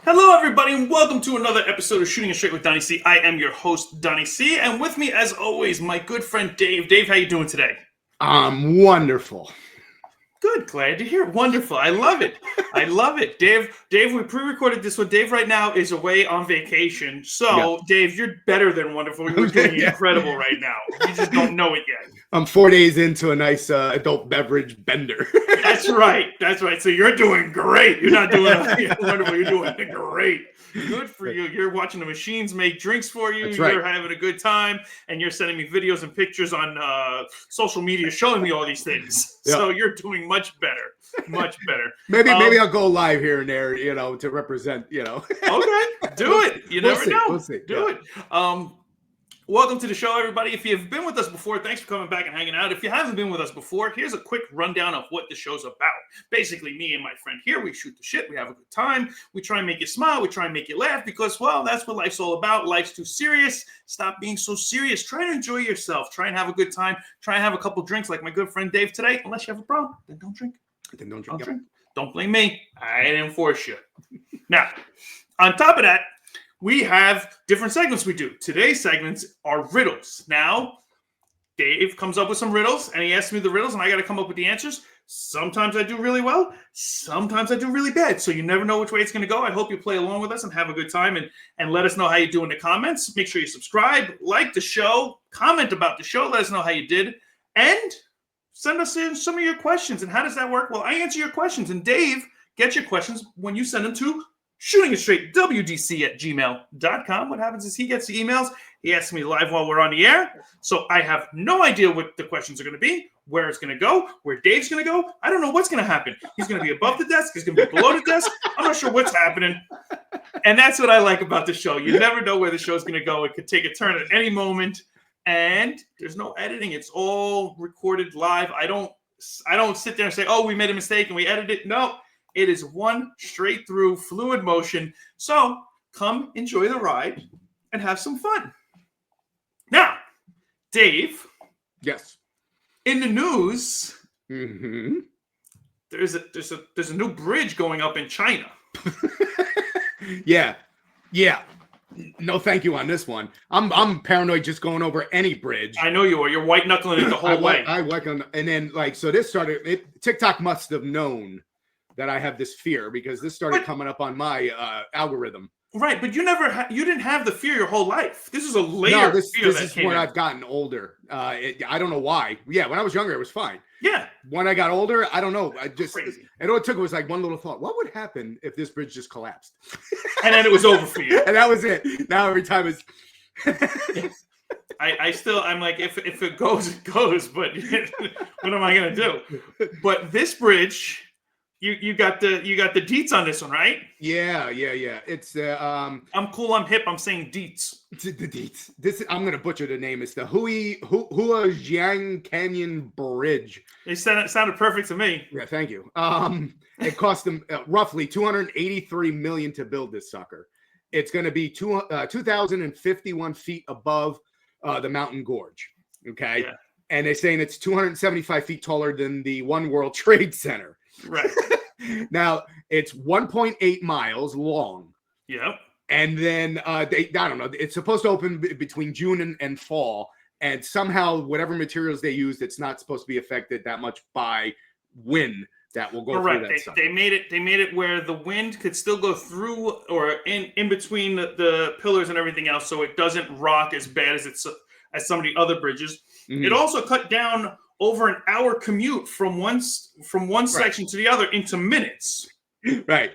Hello, everybody, and welcome to another episode of Shooting It Straight with Donnie C. I am your host, Donnie C., and with me, as always, my good friend Dave. Dave, how you doing today? I'm wonderful. Good, glad to hear. Wonderful. I love it. I love it. Dave, we pre-recorded this one. Dave right now is away on vacation. So, yeah. Dave, you're better than wonderful. You're doing incredible right now. You just don't know it yet. I'm 4 days into a nice adult beverage bender. That's right. That's right. So you're doing great. You're not doing wonderful. You're doing great. Good for you. You're watching the machines make drinks for you. That's right. You're having a good time, and you're sending me videos and pictures on social media showing me all these things. Yep. So you're doing much better. Much better. maybe I'll go live here and there, to represent, Okay, do it. You never know. We'll see. Do it. Welcome to the show, everybody. If you've been with us before, thanks for coming back and hanging out. If you haven't been with us before, here's a quick rundown of what the show's about. Basically, me and my friend here, we shoot the shit. We have a good time. We try and make you smile. We try and make you laugh because, well, that's what life's all about. Life's too serious. Stop being so serious. Try to enjoy yourself. Try and have a good time. Try and have a couple drinks like my good friend Dave today. Unless you have a problem, then don't drink. Don't drink. Don't blame me. I didn't force you. Now, on top of that, we have different segments we do. Today's segments are riddles. Now, Dave comes up with some riddles, and he asks me the riddles, and I got to come up with the answers. Sometimes I do really well. Sometimes I do really bad. So you never know which way it's going to go. I hope you play along with us and have a good time, and let us know how you do in the comments. Make sure you subscribe, like the show, comment about the show. Let us know how you did, and send us in some of your questions. And how does that work? Well, I answer your questions, and Dave gets your questions when you send them to shootingitstraightwdc@gmail.com. What happens is he gets the emails. He asks me live while we're on the air. So I have no idea what the questions are going to be, where it's going to go, where Dave's going to go. I don't know what's going to happen. He's going to be above the desk. He's going to be below the desk. I'm not sure what's happening. And that's what I like about the show. You never know where the show's going to go. It could take a turn at any moment. And there's no editing. It's all recorded live. I don't sit there and say, oh, we made a mistake and we edited it. No. It is one straight through fluid motion. So come enjoy the ride and have some fun. Now, Dave. Yes. In the news, mm-hmm. there's a new bridge going up in China. Yeah. No, thank you on this one. I'm paranoid just going over any bridge. I know you are. You're white knuckling it the whole way. I like on, and then so this started. TikTok must have known that I have this fear because this started coming up on my algorithm. Right, but you didn't have the fear your whole life. This is a later fear. This is when I've gotten older. I don't know why. Yeah, when I was younger, it was fine. Yeah. When I got older, I don't know. I just crazy. And all it took was like one little thought. What would happen if this bridge just collapsed? And then it was over for you. And that was it. Now every time it's. I'm like, if it goes, it goes. But what am I gonna do? But this bridge. You got the deets on this one, right? Yeah. It's I'm cool. I'm hip. I'm saying deets. The deets. I'm gonna butcher the name. It's the Huajiang Canyon Bridge. It sounded perfect to me. Yeah, thank you. It cost them roughly $283 million to build this sucker. It's gonna be 2,051 feet above the mountain gorge. Okay, yeah. And they're saying it's 275 feet taller than the One World Trade Center. Right. Now it's 1.8 miles long. Yep. And then I don't know. It's supposed to open between June and fall. And somehow, whatever materials they used, it's not supposed to be affected that much by wind that will go through that stuff. They made it where the wind could still go through or in between the pillars and everything else, so it doesn't rock as bad as some of the other bridges. Mm-hmm. It also cut down over an hour commute from one section to the other into minutes. Right.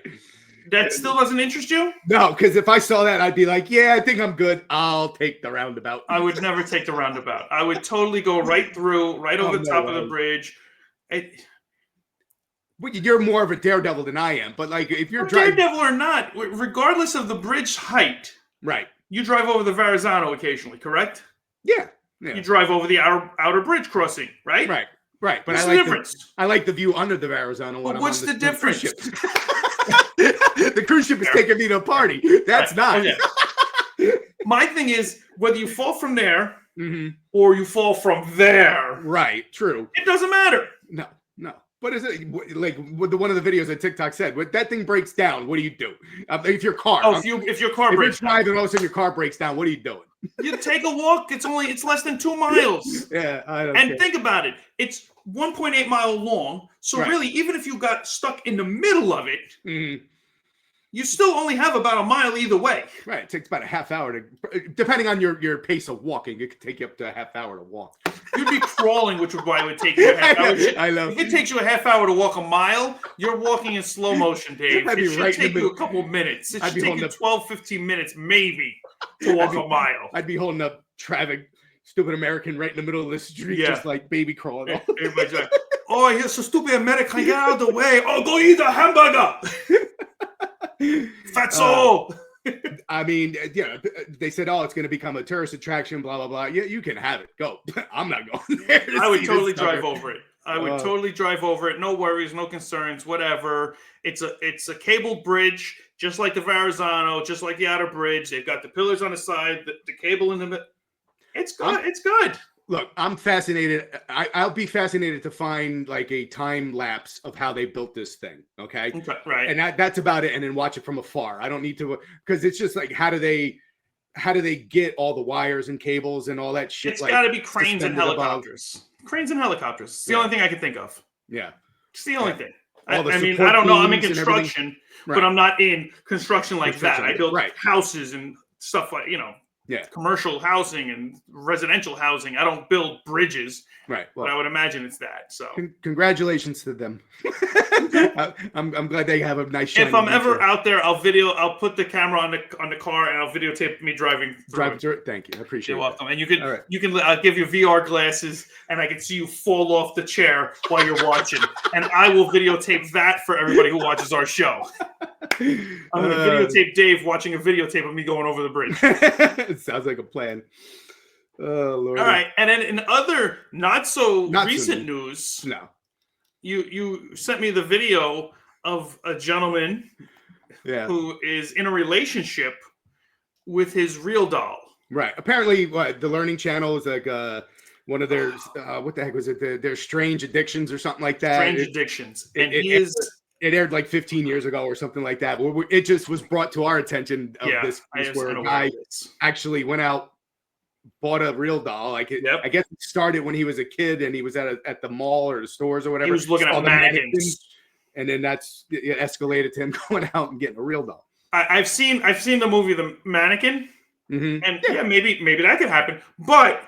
That still doesn't interest you? No, because if I saw that, I'd be like, yeah, I think I'm good. I'll take the roundabout. I would never take the roundabout. I would totally go right through, over the top of the bridge, You're more of a daredevil than I am, but like if you're driving, daredevil or not, regardless of the bridge height, right? You drive over the Verrazano occasionally, correct? Yeah. You drive over the outer bridge crossing, right? Right. But what's the difference? I like the view under the Verrazano. But what's the difference? The cruise ship is taking me to a party. That's not. Okay. My thing is whether you fall from there or you fall from there. Right. True. It doesn't matter. No. What is it like? One of the videos that TikTok said, "When that thing breaks down, what do you do? If your car, if your car breaks down, and all of a sudden your car breaks down, what are you doing? You take a walk. It's less than 2 miles. Yeah, I don't. And think about it. It's 1.8 mile long. So really, even if you got stuck in the middle of it, you still only have about a mile either way. Right. It takes about a half hour to, depending on your pace of walking, it could take you up to a half hour to walk. You'd be crawling, which would why it would take you a half hour. I love. If it takes you a half hour to walk a mile, you're walking in slow motion, Dave. It should take you a couple minutes. It should take you 12, 15 minutes, maybe, to walk a mile. I'd be holding up traffic, stupid American right in the middle of the street, just like baby crawling. Everybody's like, oh, here's so stupid American, get out of the way. Oh, go eat a hamburger. Fatso. I mean, they said, oh, it's going to become a tourist attraction, blah, blah, blah. Yeah, you can have it. Go. I'm not going there. I would totally drive over it. I would totally drive over it. No worries, no concerns, whatever. It's a cable bridge, just like the Verrazano, just like the outer bridge. They've got the pillars on the side, the cable in the middle. It's good. It's good. Look, I'm fascinated. I'll be fascinated to find like a time lapse of how they built this thing. Okay. Right. And that's about it. And then watch it from afar. I don't need to, because it's just like, how do they get all the wires and cables and all that shit? It's got to be cranes and helicopters. Crane and helicopters. It's the only thing I can think of. Yeah. It's the only thing. I I mean, I don't know. I'm in construction, but I'm not in construction like that. I build houses and stuff like, commercial housing and residential housing. I don't build bridges. Right. Well, but I would imagine it's that. So congratulations to them. I'm glad they have a nice. If I'm ever out there, I'll put the camera on the car and I'll videotape me driving through it. Thank you. I appreciate it. You're welcome. And you can I'll give you VR glasses and I can see you fall off the chair while you're watching. And I will videotape that for everybody who watches our show. I'm going to videotape Dave watching a videotape of me going over the bridge. It sounds like a plan. Oh, Lord. All right. And then in other not so recent news, you sent me the video of a gentleman who is in a relationship with his real doll. Right. Apparently, the Learning Channel is like one of their, what the heck was it? Their Strange Addictions or something like that. Strange Addictions. And it aired like 15 years ago or something like that. It just was brought to our attention of this where a guy actually went out, bought a real doll. I guess it started when he was a kid and he was at the mall or the stores or whatever. He was looking at mannequins. And then it escalated to him going out and getting a real doll. I've seen the movie The Mannequin. And maybe that could happen. But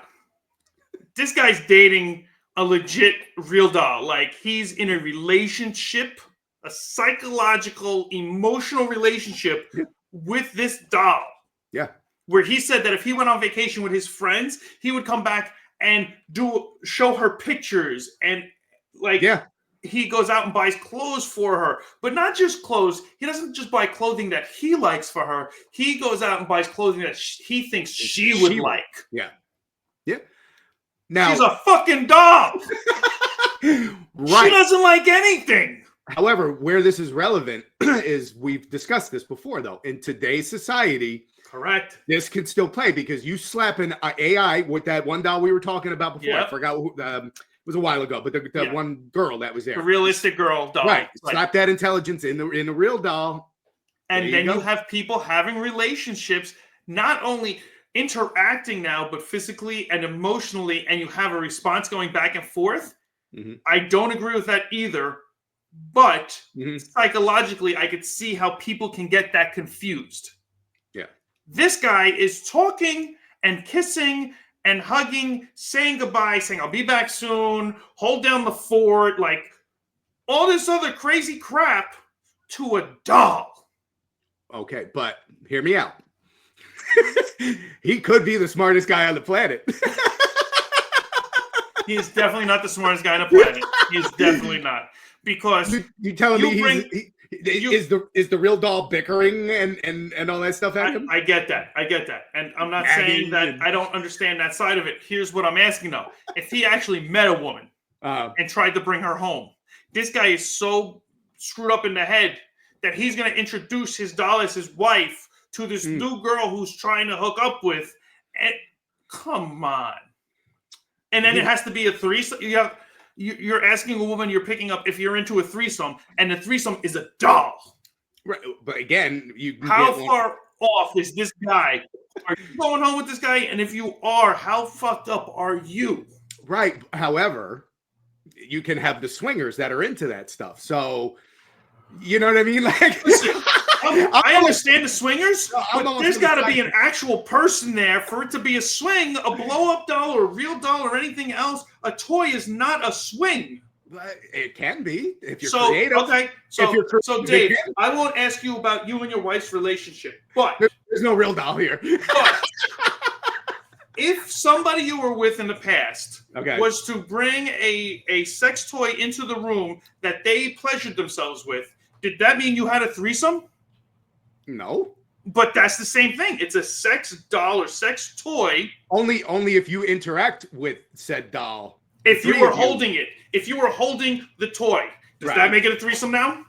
this guy's dating a legit real doll. Like he's in a relationship, a psychological, emotional relationship with this doll. Yeah. Where he said that if he went on vacation with his friends, he would come back and show her pictures and he goes out and buys clothes for her, but not just clothes. He doesn't just buy clothing that he likes for her. He goes out and buys clothing that he thinks she would like. Yeah. Yeah. Now she's a fucking doll. Right. She doesn't like anything. However, where this is relevant is we've discussed this before, though. In today's society, correct, this can still play because you slap an AI with that one doll we were talking about before. I forgot who, it was a while ago, but the one girl that was there, the realistic girl doll, right? Slap that intelligence in the real doll, and then you have people having relationships, not only interacting now, but physically and emotionally, and you have a response going back and forth. I don't agree with that either. But psychologically, I could see how people can get that confused. Yeah. This guy is talking and kissing and hugging, saying goodbye, saying, I'll be back soon, hold down the fort, like all this other crazy crap to a doll. Okay, but hear me out. He could be the smartest guy on the planet. He is definitely not the smartest guy on the planet. He is definitely not. Because you telling me is the real doll bickering and all that stuff at him? I get that. And I'm not saying that I don't understand that side of it. Here's what I'm asking though. If he actually met a woman and tried to bring her home, this guy is so screwed up in the head that he's going to introduce his doll as his wife to this new girl who's trying to hook up with. And come on. And then it has to be a threesome. You're asking a woman you're picking up if you're into a threesome, and the threesome is a doll. Right, but again, how far off is this guy? Are you going home with this guy? And if you are, how fucked up are you? Right. However, you can have the swingers that are into that stuff. So, you know what I mean? Like, listen, I understand the swingers, but there's got to be an actual person there for it to be a swing, a blow-up doll, or a real doll, or anything else. A toy is not a swing. It can be if you're creative. Okay, so Dave, I won't ask you about you and your wife's relationship, but there's no real doll here. But if somebody you were with in the past was to bring a sex toy into the room that they pleasured themselves with, did that mean you had a threesome? No. But that's the same thing. It's a sex doll or sex toy. Only if you interact with said doll. If you were holding it, if you were holding the toy, does that make it a threesome now?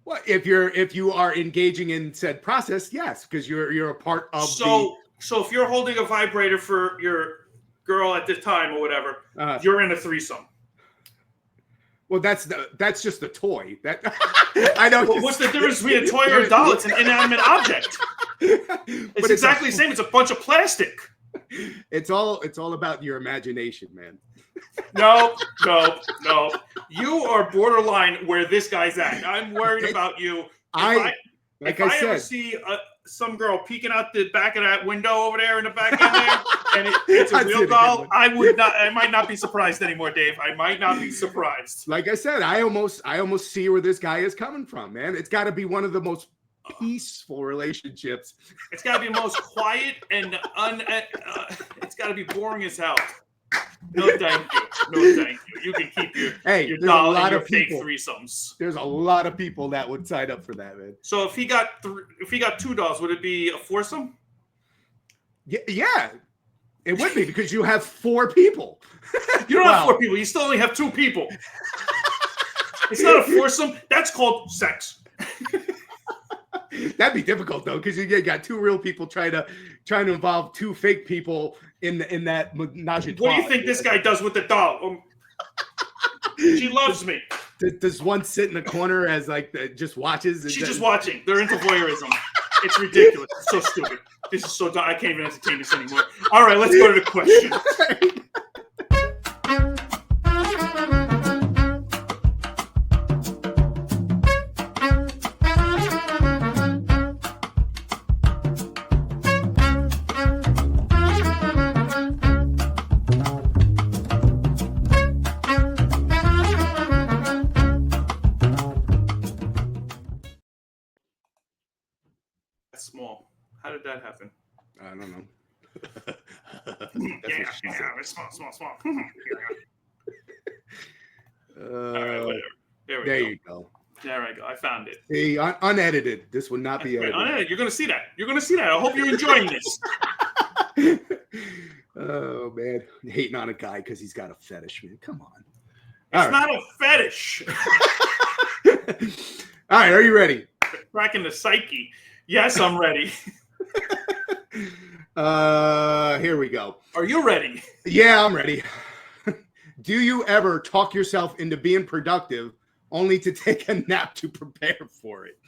Well, if you are engaging in said process, yes, because you're a part of So if you're holding a vibrator for your girl at the time or whatever, you're in a threesome. Well, that's just the toy. That I know. Well, what's the difference between a toy or a doll? It's an inanimate object. It's exactly the same. It's a bunch of plastic. It's all about your imagination, man. No. You are borderline where this guy's at. I'm worried about you. If I ever see some girl peeking out the back of that window over there in the back end there, and it's a real doll, I might not be surprised anymore, Dave. I might not be surprised. Like I said, I almost see where this guy is coming from, man. It's got to be one of the most peaceful relationships. It's got to be most quiet and it's got to be boring as hell. No, thank you. You can keep your doll and your fake threesomes. There's a lot of people that would sign up for that, man. So if he got two dolls, would it be a foursome? Yeah, it would be because you have 4 people. You don't have 4 people. You still only have 2 people. It's not a foursome. That's called sex. That'd be difficult though, because you got 2 real people trying to involve 2 fake people in that menage a trois. What do you think this guy does with the doll? She loves me. Does one sit in the corner as just watches? She's just watching. They're into voyeurism. It's ridiculous. It's so stupid. This is so dumb. I can't even entertain this anymore. All right, let's go to the question. Small. How did that happen? I don't know. It's small. All right, whatever. There you go. There I go. I found it. See, unedited. This would not be edited. Unedited. You're going to see that. I hope you're enjoying this. Oh, man. Hating on a guy because he's got a fetish, man. Come on. It's not a fetish. All right. Are you ready? Cracking the psyche. Yes, I'm ready. Here we go. Are you ready? Yeah, I'm ready. Do you ever talk yourself into being productive only to take a nap to prepare for it?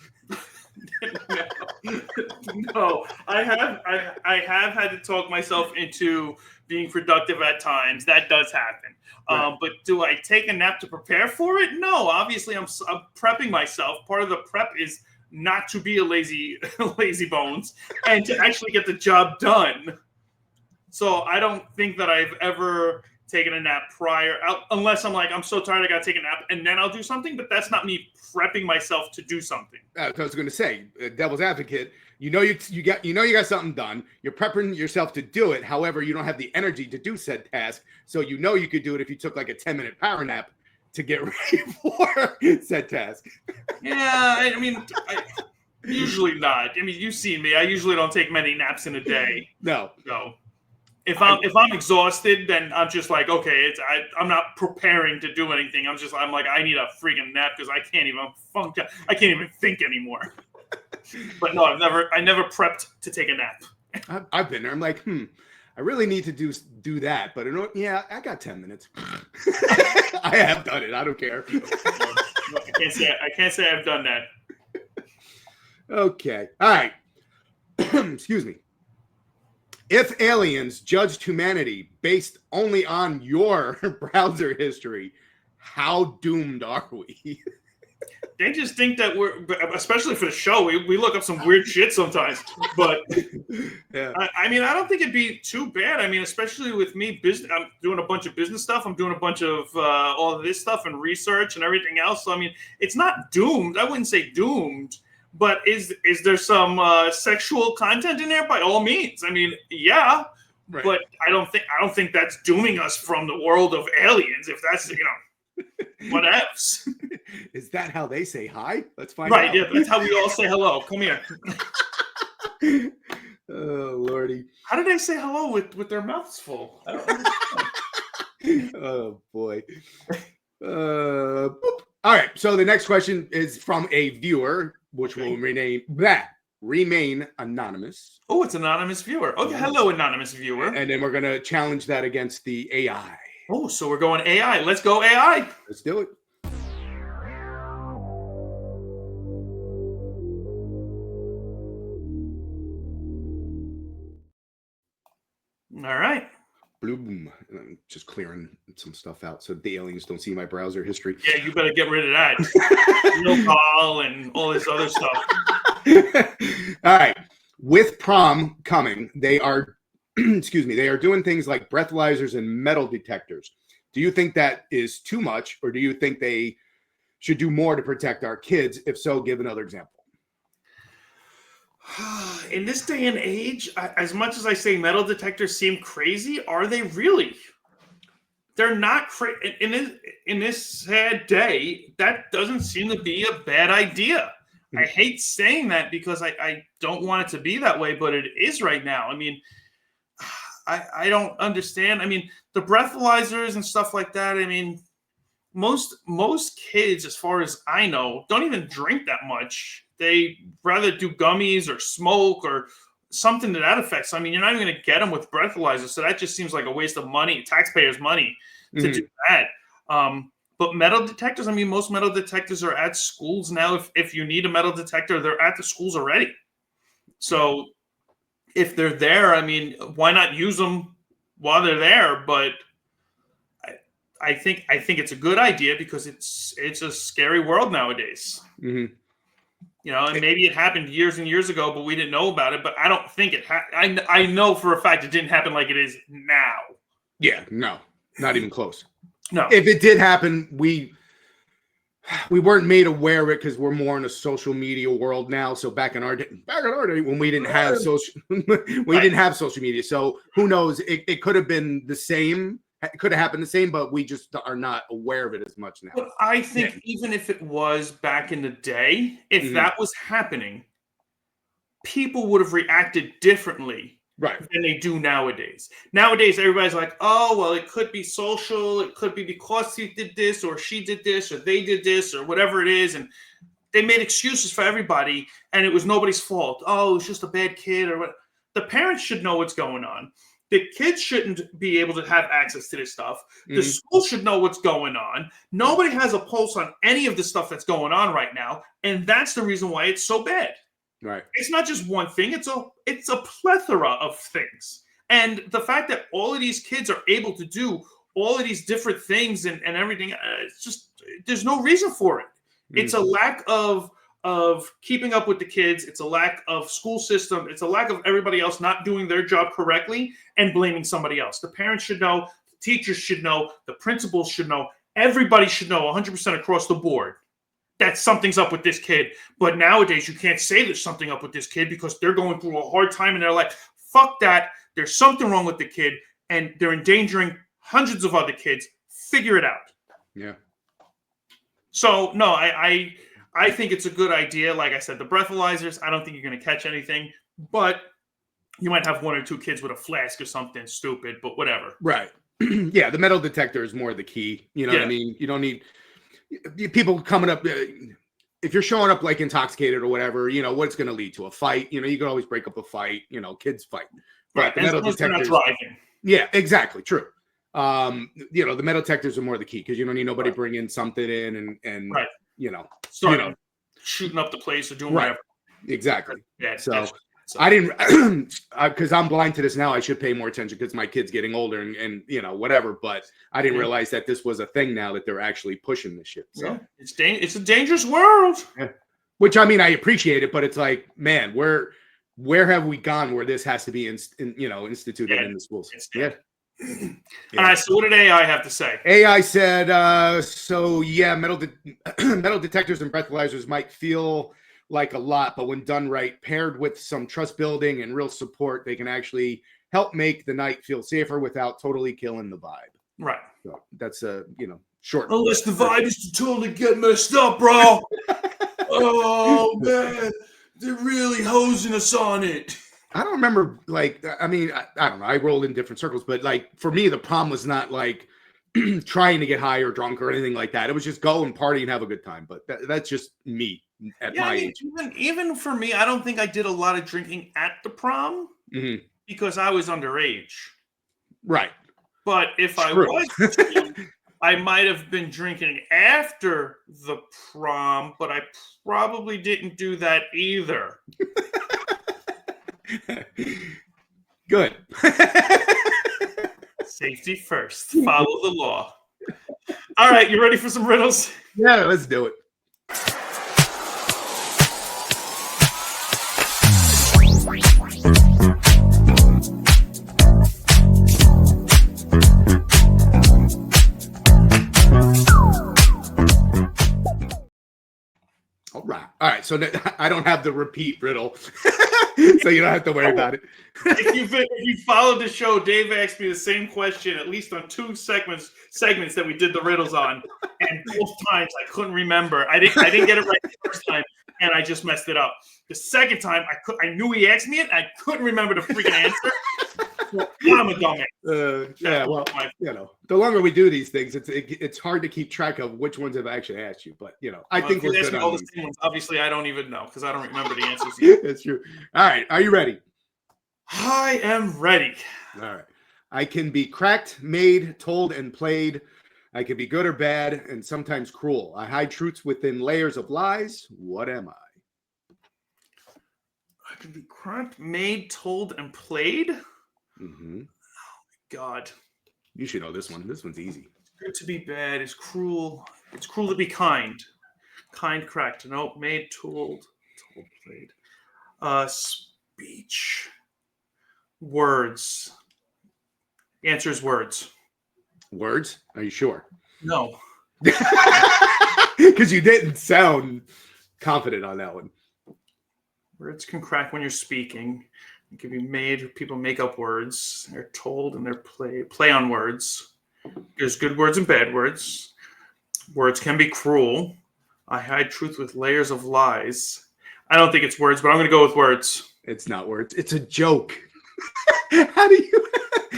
No. I have had to talk myself into being productive at times. That does happen. Right. But do I take a nap to prepare for it? No. Obviously, I'm prepping myself. Part of the prep is not to be a lazy bones and to actually get the job done. So I don't think that I've ever taking a nap prior, unless I'm like, I'm so tired, I got to take a nap, and then I'll do something. But that's not me prepping myself to do something. I was going to say, devil's advocate. You got something done. You're prepping yourself to do it. However, you don't have the energy to do said task. So you could do it if you took like a 10-minute power nap to get ready for said task. Yeah, I mean, usually not. I mean, you've seen me. I usually don't take many naps in a day. No. If I'm exhausted, then I'm just like, okay, I'm not preparing to do anything. I'm like, I need a freaking nap because I can't even function. I can't even think anymore. But no, I never prepped to take a nap. I've been there. I'm like, I really need to do that. But I got 10 minutes. I have done it. I don't care. I can't say I've done that. Okay. All right. Excuse me. If aliens judged humanity based only on your browser history, how doomed are we? They just think that we're, especially for the show, we look up some weird shit sometimes. But yeah. I mean, I don't think it'd be too bad. I mean, especially with me, I'm doing a bunch of business stuff. I'm doing a bunch of all of this stuff and research and everything else. So, I mean, it's not doomed. I wouldn't say doomed. But is there some sexual content in there? By all means. I mean, yeah. Right. But I don't think that's dooming us from the world of aliens. If that's what else? Is that how they say hi? Let's find out. Right, yeah, that's how we all say hello. Come here. Oh, Lordy. How do they say hello with their mouths full? I don't understand. Oh, boy. All right, so the next question is from a viewer, which will remain anonymous. Oh, it's anonymous viewer. Okay, hello, anonymous viewer. And then we're going to challenge that against the AI. Oh, so we're going AI. Let's go AI. Let's do it. All right. Bloom. I'm just clearing some stuff out so the aliens don't see my browser history. Yeah, you better get rid of that. No call and all this other stuff. All right. With Prom coming, they are they are doing things like breathalyzers and metal detectors. Do you think that is too much, or do you think they should do more to protect our kids? If so, give another example. In this day and age, as much as I say metal detectors seem crazy, are they really? They're not crazy. In this sad day, that doesn't seem to be a bad idea. I hate saying that because I don't want it to be that way, but it is right now. I mean, I don't understand. I mean, the breathalyzers and stuff like that, I mean, most kids, as far as I know, don't even drink that much. They rather do gummies or smoke or something to that effect. So, I mean, you're not even going to get them with breathalyzers. So that just seems like a waste of money, taxpayers' money, to do that. But metal detectors, I mean, most metal detectors are at schools now. If you need a metal detector, they're at the schools already. So if they're there, I mean, why not use them while they're there? But I think it's a good idea because it's a scary world nowadays. Mm-hmm. You know, and maybe it happened years and years ago, but we didn't know about it. But I don't think it I know for a fact it didn't happen like it is now. Yeah, no, not even close. No. If it did happen, we weren't made aware of it because we're more in a social media world now. So back in our day when we didn't have didn't have social media. So who knows? It could have been the same. It could have happened the same, but we just are not aware of it as much now. But I think even if it was back in the day, if that was happening, people would have reacted differently than they do nowadays. Nowadays, everybody's like, oh, well, it could be social. It could be because he did this or she did this or they did this or whatever it is. And they made excuses for everybody, and it was nobody's fault. Oh, it's just a bad kid or what. The parents should know what's going on. The kids shouldn't be able to have access to this stuff. The school should know what's going on. Nobody has a pulse on any of the stuff that's going on right now, and that's the reason why it's so bad. Right. It's not just one thing. It's a plethora of things. And the fact that all of these kids are able to do all of these different things and everything, it's just, there's no reason for it. It's a lack of keeping up with the kids. It's a lack of school system. It's a lack of everybody else not doing their job correctly and blaming somebody else. The parents should know teachers should know, the principals should know, everybody should know 100% across the board that something's up with this kid. But nowadays, you can't say there's something up with this kid because they're going through a hard time in their life. Fuck that. There's something wrong with the kid, and they're endangering hundreds of other kids. Figure it out. Yeah. So, no, I think it's a good idea. Like I said, the breathalyzers, I don't think you're going to catch anything. But you might have 1 or 2 kids with a flask or something stupid, but whatever. Right. Yeah, the metal detector is more the key. You know what I mean? You don't need people coming up. If you're showing up like intoxicated or whatever, you know, what's going to lead to a fight. You know, you can always break up a fight. You know, kids fight. But right. The metal detectors. Driving. Yeah, exactly. True. You know, the metal detectors are more the key because you don't need nobody bringing something in and right. You know, shooting up the place or doing right. whatever. Exactly. Yeah. So I didn't, because I'm blind to this now. I should pay more attention because my kid's getting older and you know whatever. But I didn't realize that this was a thing now that they're actually pushing this shit. So it's a dangerous world. Yeah. Which I mean, I appreciate it, but it's like, man, where have we gone where this has to be instituted in the schools? Yeah. All right. So what did AI have to say? AI said, metal detectors and breathalyzers might feel like a lot, but when done right, paired with some trust building and real support, they can actually help make the night feel safer without totally killing the vibe. Right. So that's a short. Unless the vibe is to totally get messed up, bro. Oh man, they're really hosing us on it. I don't remember, like, I mean, I don't know. I rolled in different circles, but like for me, the prom was not like trying to get high or drunk or anything like that. It was just go and party and have a good time. But that's just me at my age. Even for me, I don't think I did a lot of drinking at the prom because I was underage. Right. But if I was, I might have been drinking after the prom, but I probably didn't do that either. Good. Safety first. Follow the law. All right, you ready for some riddles? Yeah, let's do it. All right. So I don't have the repeat riddle, so you don't have to worry about it. If you followed the show, Dave asked me the same question at least on 2 segments that we did the riddles on, and both times I couldn't remember. I didn't get it right the first time, and I just messed it up. The second time, I knew he asked me it, I couldn't remember the freaking answer. I'm a dumbass. Yeah, well, the longer we do these things, it's hard to keep track of which ones have actually asked you. But I think we're good on these. Obviously, I don't even know because I don't remember the answers yet. That's true. All right, are you ready? I am ready. All right. I can be cracked, made, told, and played. I can be good or bad, and sometimes cruel. I hide truths within layers of lies. What am I? I can be cracked, made, told, and played. Mm-hmm. Oh my God. You should know this one. This one's easy. It's good to be bad. It's cruel. It's cruel to be kind. Kind, cracked. No, made, told, played. Speech. Words. The answer is words. Words? Are you sure? No. Because you didn't sound confident on that one. Words can crack when you're speaking. It can be made. People make up words. They're told and they're play on words. There's good words and bad words. Words can be cruel. I hide truth with layers of lies. I don't think it's words, but I'm going to go with words. It's not words. It's a joke. How do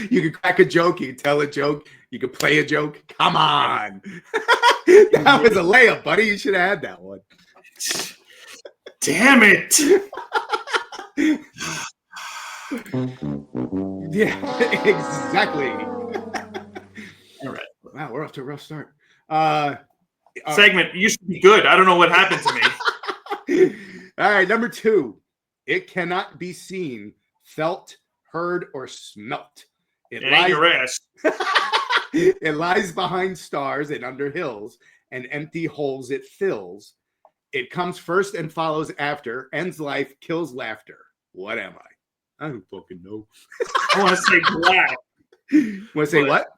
you can crack a joke, you can tell a joke, you can play a joke. Come on. That was a layup, buddy. You should have had that one. Damn it. Yeah, exactly. All right. Wow, we're off to a rough start. Segment used to be good. I don't know what happened to me. All right, number 2. It cannot be seen, felt, heard, or smelt. It ain't your ass. It lies behind stars and under hills, and empty holes it fills. It comes first and follows after, ends life, kills laughter. What am I? I don't fucking know. I want to say black. Want to say what?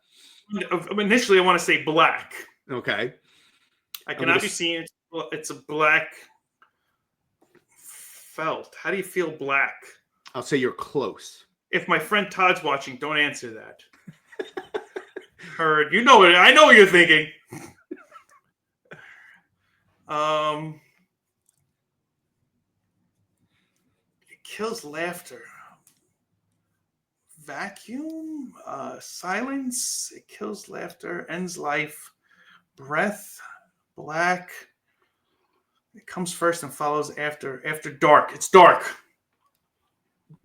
Initially, I want to say black. Okay. I cannot be seen. It's a black felt. How do you feel black? I'll say you're close. If my friend Todd's watching, don't answer that. Heard. You know it. I know what you're thinking. It kills laughter. Vacuum. Silence. It kills laughter. Ends life. Breath. Black. It comes first and follows after dark. It's dark.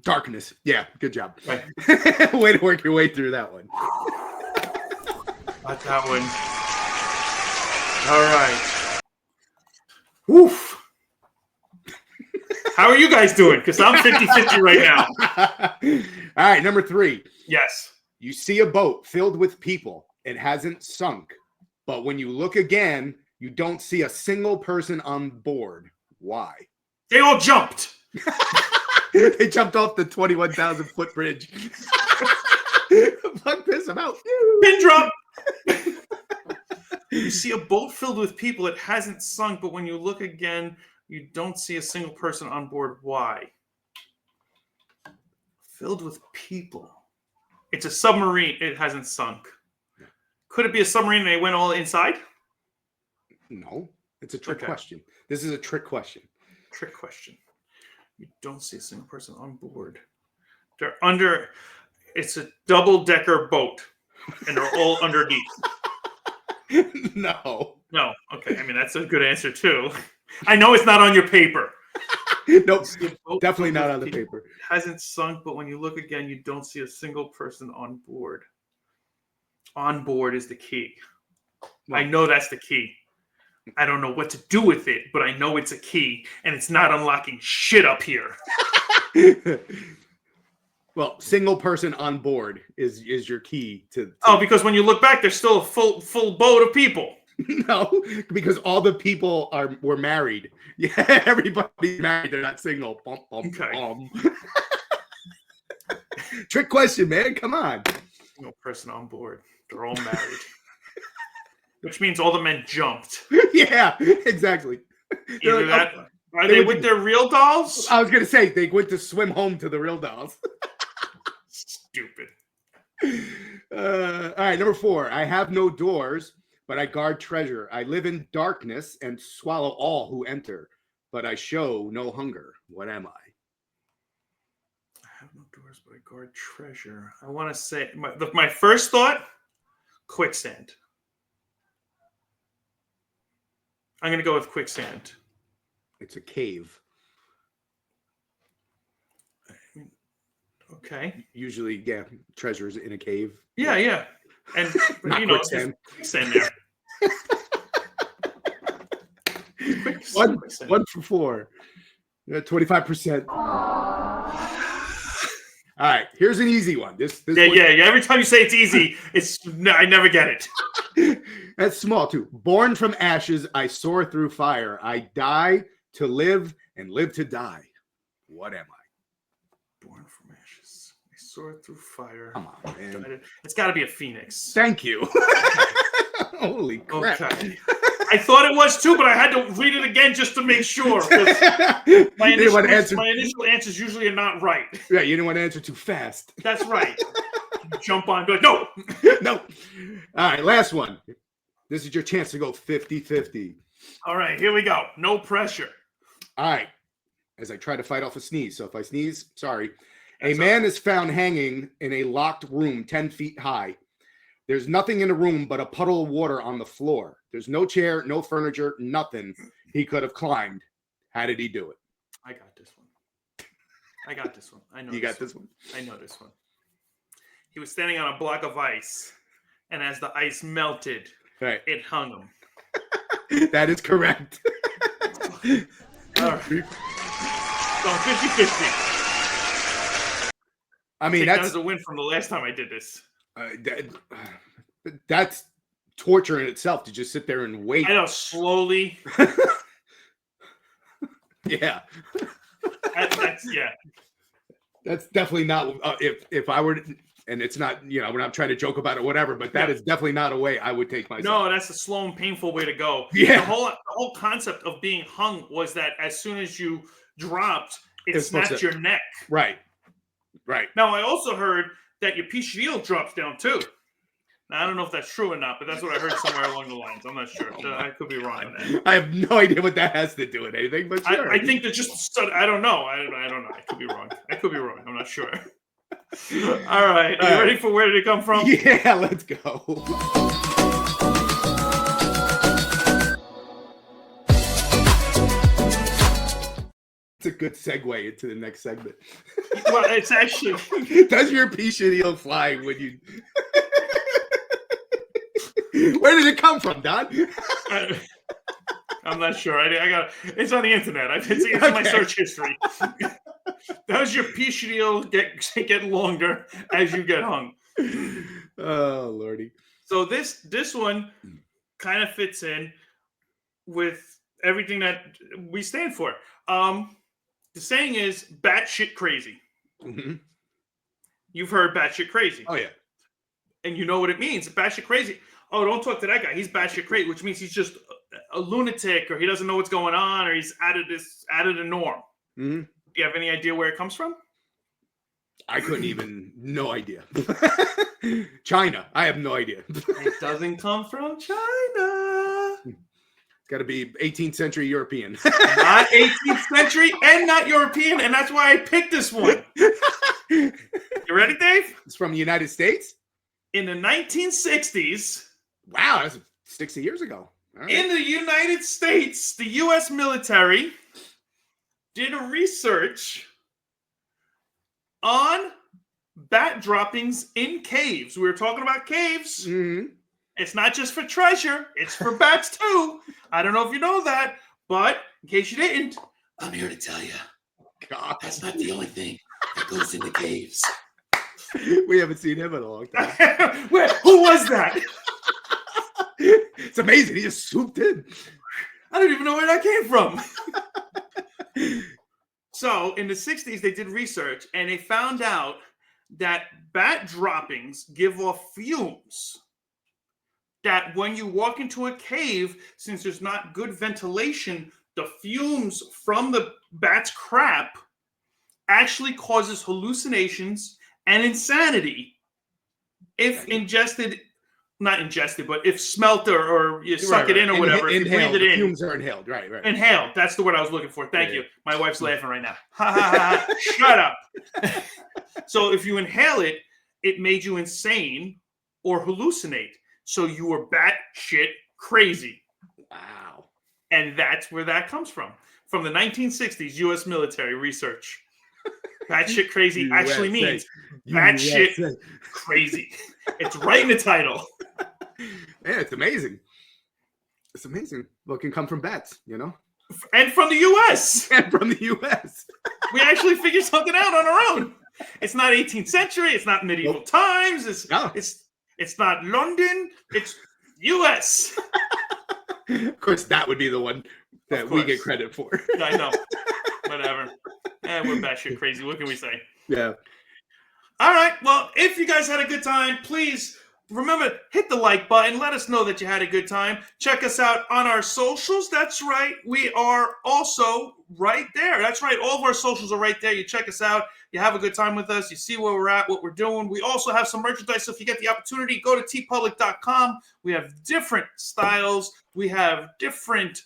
Darkness. Yeah, good job. Right. Way to work your way through that one. Not that one. All right. Woof. How are you guys doing? Because I'm 50-50 right now. All right, number 3. Yes. You see a boat filled with people. It hasn't sunk. But when you look again, you don't see a single person on board. Why? They all jumped. They jumped off the 21,000-foot bridge. Fuck this, I'm out. Pin drop. You see a boat filled with people. It hasn't sunk, but when you look again, you don't see a single person on board. Why? Filled with people. It's a submarine. It hasn't sunk. Could it be a submarine and they went all inside? No, it's a trick question. This is a trick question. Trick question. You don't see a single person on board. They're under. It's a double-decker boat, and they're all underneath. No. No. Okay. I mean, that's a good answer too. I know it's not on your paper. Nope. Definitely not on the paper. It hasn't sunk, but when you look again, you don't see a single person on board. On board is the key. I know that's the key. I don't know what to do with it, but I know it's a key, and it's not unlocking shit up here. Well, single person on board is your key to Oh, because when you look back, there's still a full boat of people. No, because all the people were married. Yeah, everybody's married. They're not single. Bum, bum, Okay. bum. Trick question, man. Come on. No person on board. They're all married. Which means all the men jumped. Yeah, exactly. Either that. Are they with their real dolls? I was going to say, they went to swim home to the real dolls. Stupid. All right, number 4. I have no doors, but I guard treasure. I live in darkness and swallow all who enter, but I show no hunger. What am I? I have no doors, but I guard treasure. I want to say, my first thought, quicksand. I'm going to go with quicksand. It's a cave. Okay. Usually, yeah, treasures in a cave. Yeah. And, Not you know, quicksand. Quicksand there. One for 4. 25%. All right, here's an easy one. This Yeah. Every time you say it's easy, I never get it. That's small too. Born from ashes, I soar through fire. I die to live and live to die. What am I? Born from ashes, I soar through fire. Come on, man. It's got to be a phoenix. Thank you. Holy crap. Okay. I thought it was too, but I had to read it again just to make sure. My initial answers usually are not right. Yeah, you didn't want to answer too fast. That's right. Jump on. Be like, no. No. All right, last one. This is your chance to go 50-50. All right, here we go. No pressure. All right. As I try to fight off a sneeze. So if I sneeze, sorry. A man is found hanging in a locked room 10 feet high. There's nothing in the room but a puddle of water on the floor. There's no chair, no furniture, nothing he could have climbed. How did he do it? I got this one. I know you got this one? I know this one. He was standing on a block of ice, and as the ice melted, it hung him. That is correct. All right. So 50-50. I mean, that's a win from the last time I did this. That's torture in itself to just sit there and wait. I know, slowly. Yeah. That's That's definitely not. If I were And it's not, we're not trying to joke about it, whatever, but that is definitely not a way I would take myself. No, that's a slow and painful way to go. Yeah. The whole concept of being hung was that as soon as you dropped, it snapped your neck. Right. Now, I also heard that your pea shield drops down too. Now, I don't know if that's true or not, but that's what I heard somewhere along the lines. I'm not sure. I could be wrong on that. I have no idea what that has to do with anything, but sure. I think that just, I don't know. I don't know. I could be wrong. I'm not sure. All right. Are you ready for where did it come from? Yeah, let's go. It's a good segue into the next segment. Well, it's actually... Does your pea shield fly when you... Where did it come from, Don? I'm not sure. I got it's on the internet. It's in my search history. Does your pea shield get longer as you get hung? Oh, Lordy. So this one kind of fits in with everything that we stand for. The saying is batshit crazy. Mm-hmm. You've heard batshit crazy. Oh, yeah. And you know what it means. Batshit crazy. Oh, don't talk to that guy. He's batshit crazy, which means he's just a lunatic, or he doesn't know what's going on, or he's out of the norm. Mm-hmm. Do you have any idea where it comes from? I couldn't even, no idea. China. I have no idea. It doesn't come from China. It's got to be 18th century European. Not 18th century and not European, and that's why I picked this one. You ready, Dave? It's from the United States? In the 1960s. Wow, that's 60 years ago. All right. In the United States, the U.S. military did a research on bat droppings in caves. We were talking about caves. Mm-hmm. It's not just for treasure. It's for bats, too. I don't know if you know that, but in case you didn't, I'm here to tell you. God. That's not the only thing that goes in the caves. We haven't seen him in a long time. Who was that? It's amazing. He just swooped in. I don't even know where that came from. So in the 60s, they did research, and they found out that bat droppings give off fumes that when you walk into a cave, since there's not good ventilation, the fumes from the bat's crap actually causes hallucinations and insanity if if smelt or you suck it in or whatever, if you breathe it in. Fumes are inhaled, right. Inhaled, that's the word I was looking for. Thank you. My wife's laughing right now. Ha, ha, ha. Shut up. So if you inhale it, it made you insane or hallucinate. So you were batshit crazy. Wow. And that's where that comes from the 1960s U.S. military research. Batshit crazy actually means batshit crazy. It's right in the title. Yeah, it's amazing. It's amazing what can come from bats, And from the U.S. And from the U.S. We actually figured something out on our own. It's not 18th century. It's not medieval times. It's not London. It's U.S. Of course, that would be the one that we get credit for. I know. Whatever. We're batshit crazy. What can we say? Yeah. All right. Well, if you guys had a good time, please remember, hit the like button. Let us know that you had a good time. Check us out on our socials. That's right. We are also right there. That's right. All of our socials are right there. You check us out. You have a good time with us. You see where we're at, what we're doing. We also have some merchandise. So if you get the opportunity, go to tpublic.com. We have different styles. We have different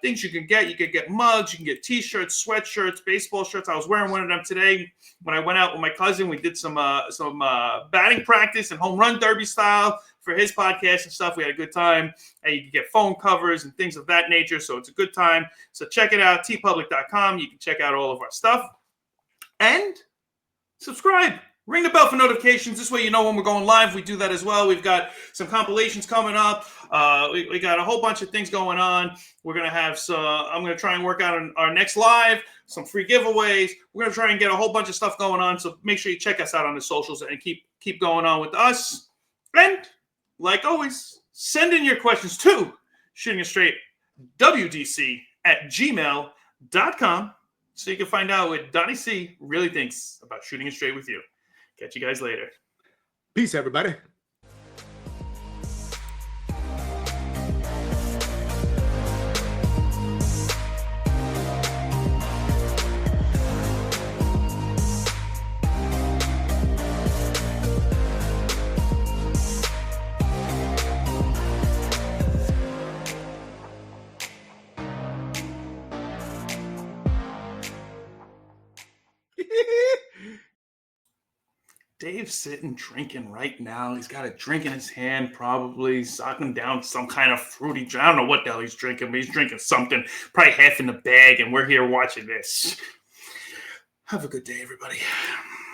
things you can get. You can get mugs. You can get T-shirts, sweatshirts, baseball shirts. I was wearing one of them today when I went out with my cousin. We did some batting practice and home run derby style for his podcast and stuff. We had a good time. And you can get phone covers and things of that nature. So it's a good time. So check it out, tpublic.com. You can check out all of our stuff. And subscribe. Ring the bell for notifications. This way you know when we're going live. We do that as well. We've got some compilations coming up. We got a whole bunch of things going on. We're going to have I'm going to try and work out on our next live, some free giveaways. We're going to try and get a whole bunch of stuff going on. So make sure you check us out on the socials and keep going on with us. And like always, send in your questions to shootingitstraightwdc@gmail.com so you can find out what Donnie C really thinks about shooting it straight with you. Catch you guys later. Peace, everybody. Dave's sitting drinking right now. He's got a drink in his hand, probably sucking down some kind of fruity drink. I don't know what the hell he's drinking, but he's drinking something, probably half in the bag, and we're here watching this. Have a good day, everybody.